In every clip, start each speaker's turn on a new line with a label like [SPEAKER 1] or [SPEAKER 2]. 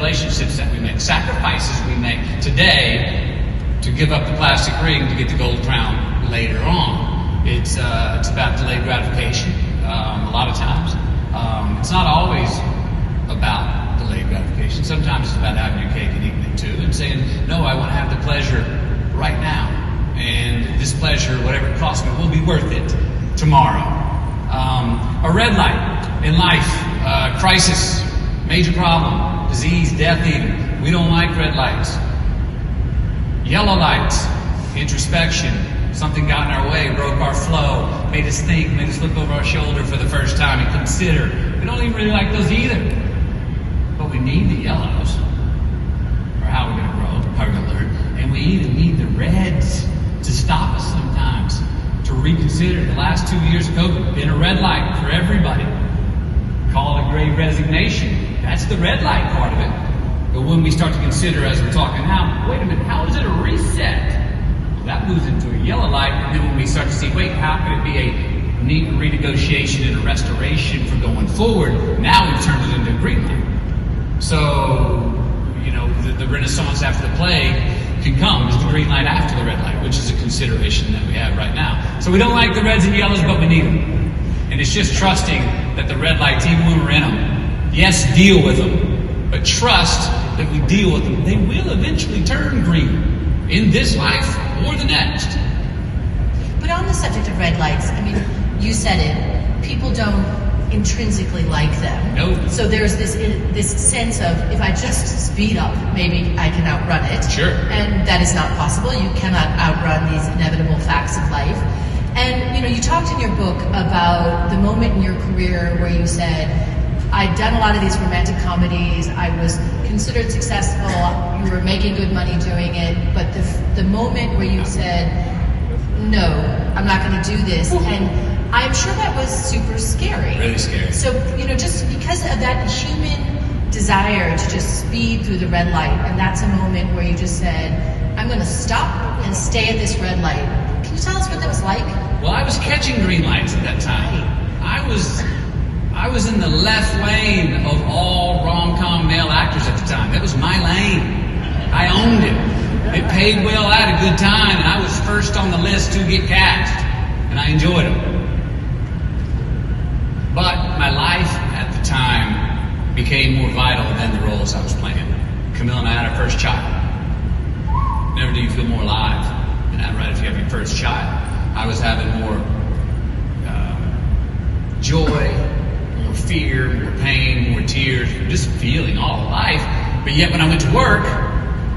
[SPEAKER 1] relationships that we make, sacrifices we make today to give up the plastic ring to get the gold crown later on. It's about delayed gratification a lot of times. It's not always about delayed gratification. Sometimes it's about having your cake and eating it too, and saying, no, I want to have the pleasure right now. And this pleasure, whatever it costs me, will be worth it tomorrow. A red light in life, crisis, major problem, disease, death even. We don't like red lights. Yellow lights, introspection. Something got in our way, broke our flow, made us think, made us look over our shoulder for the first time and consider. We don't even really like those either. But we need the yellows, or how we're going to grow, how we're going to learn. And we even need the reds to stop us sometimes, to reconsider. The last 2 years of COVID been a red light for everybody. Call it a great resignation. That's the red light part of it. But when we start to consider, as we're talking now, wait a minute, how is it a reset? Well, that moves into a yellow light, and then when we start to see, wait, how could it be a neat renegotiation and a restoration for going forward? Now we've turned it into a green light. So, you know, the renaissance after the plague can come as the green light after the red light, which is a consideration that we have right now. So we don't like the reds and yellows, but we need them. And it's just trusting that the red lights, even when we're in them, yes, deal with them, but trust that we deal with them. They will eventually turn green in this life or the next.
[SPEAKER 2] But on the subject of red lights, I mean, you said it, people don't intrinsically like them.
[SPEAKER 1] Nope.
[SPEAKER 2] So there's this sense of, if I just speed up, maybe I can outrun it.
[SPEAKER 1] Sure. And
[SPEAKER 2] that is not possible. You cannot outrun these inevitable facts of life. And, you know, you talked in your book about the moment in your career where you said, I'd done a lot of these romantic comedies, I was considered successful, you were making good money doing it, but the moment where you said, no, I'm not going to do this, and I'm sure that was super scary.
[SPEAKER 1] Really scary.
[SPEAKER 2] So, you know, just because of that human desire to just speed through the red light, and that's a moment where you just said, I'm going to stop and stay at this red light. Can you tell us what that was like?
[SPEAKER 1] Well, I was catching green lights at that time. I was in the left lane of all rom-com male actors at the time. That was my lane. I owned it. It paid well. I had a good time, and I was first on the list to get cast, and I enjoyed them. But my life at the time became more vital than the roles I was playing. Camille and I had our first child. Never do you feel more alive than that, right? If you have your first child. I was having more joy, more fear, more pain, more tears, just feeling all of life. But yet when I went to work,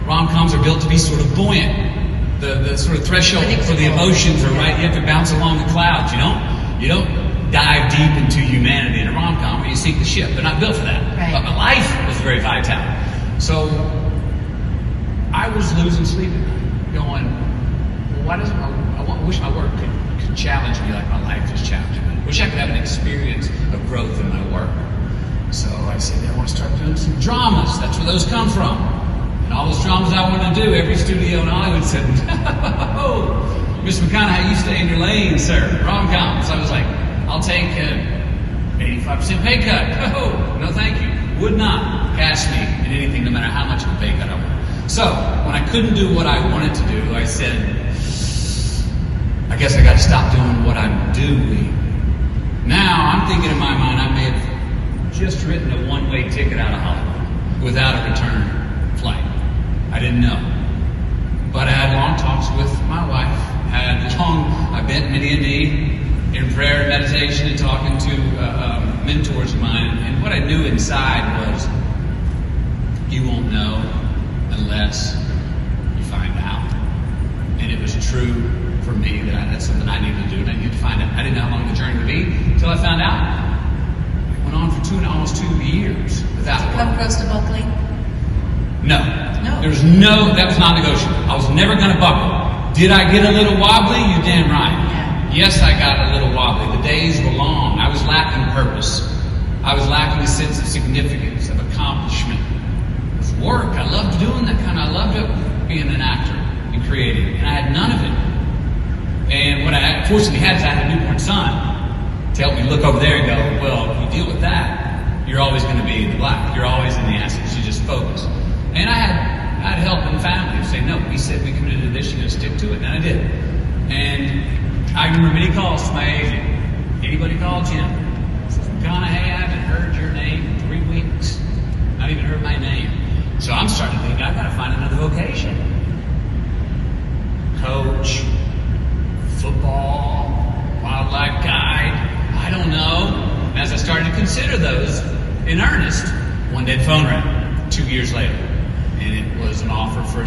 [SPEAKER 1] rom-coms are built to be sort of buoyant. The sort of threshold for the emotions are right. You have to bounce along the clouds, you don't dive deep into humanity in a rom-com where you sink the ship. They're not built for that.
[SPEAKER 2] Right.
[SPEAKER 1] But my life was very vital. So I was losing sleep at night, going, well, why doesn't I wish my work could challenge me like my life is challenging me. Wish I could have an experience of growth in my work. So I said, I want to start doing some dramas. That's where those come from. And all those dramas I wanted to do, every studio in Hollywood said, oh, Mr. McConaughey, you stay in your lane, sir. Rom-coms. So I was like, I'll take an 85% pay cut. Oh, no thank you. Would not cast me in anything, no matter how much of a pay cut I want. So when I couldn't do what I wanted to do, I said, I guess I got to stop doing what I'm doing. Now I'm thinking in my mind, I may have just written a one-way ticket out of Hollywood without a return flight. I didn't know. But I had long talks with my wife. I bent many a knee in prayer and meditation and talking to mentors of mine. And what I knew inside was, you won't know unless you find out. And it was true for me that that's something I needed to do, and I needed to find out. I didn't know how long the journey would be until I found out. It went on for almost 2 years without
[SPEAKER 2] Did you come close to buckling?
[SPEAKER 1] No. That was non-negotiable. I was never going to buckle. Did I get a little wobbly? You're damn right.
[SPEAKER 2] Yeah.
[SPEAKER 1] Yes, I got a little wobbly. The days were long. I was lacking purpose. I was lacking a sense of significance, of accomplishment, of work. I loved doing that kind of, I loved being an actor and creating, and I had none of it. And what I fortunately had is I had a newborn son to help me look over there and go, well, if you deal with that, you're always going to be in the black. You're always in the assets. You just focus. say, no, we said we committed to this, you're going to stick to it, and I did. And I remember many calls to my agent. Anybody call Jim? Says, McConaughey, I haven't heard your name in 3 weeks. Not even heard my name. So I'm starting to think, I've got to find another vocation. Coach, football, wildlife guide, I don't know. And as I started to consider those in earnest, one day the phone rang 2 years later. And it was an offer for